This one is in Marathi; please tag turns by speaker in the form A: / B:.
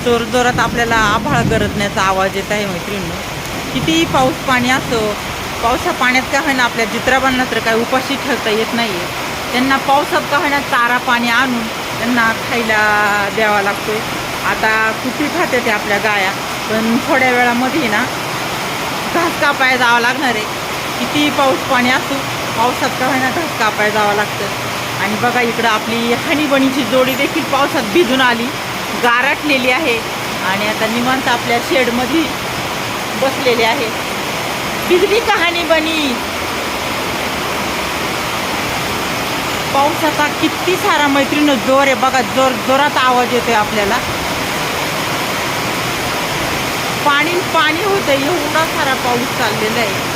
A: जोरजोरात आपल्याला आभाळ गरजण्याचा आवाज येत आहे मैत्रिणींनो. कितीही पाऊस पाणी असो, पावसा पाण्यात का होईना आपल्या चित्राबांना तर काय उपाशी ठेवता येत नाही आहे. त्यांना पावसात का होईना चारा पाणी आणून त्यांना खायला द्यावा लागतोय. आता कुठे खाते ते आपल्या गाया, पण थोड्या वेळामध्ये ना घास कापायला जावं लागणार आहे. कितीही पाऊस पाणी असो, पावसात का होईना घास कापायला जावं लागतं. आणि बघा इकडं आपली हनीबनीची जोडी देखील पावसात भिजून आली, गारटलेली आहे आणि आता निवांत आपल्या शेडमध्ये बसलेले आहे. भिजली का हनीबनी? पावसाचा किती सारा मैत्रिणी जोर आहे बघा, जोरात आवाज येतोय आपल्याला. पाणी पाणी होतं, एवढा सारा पाऊस चाललेला आहे.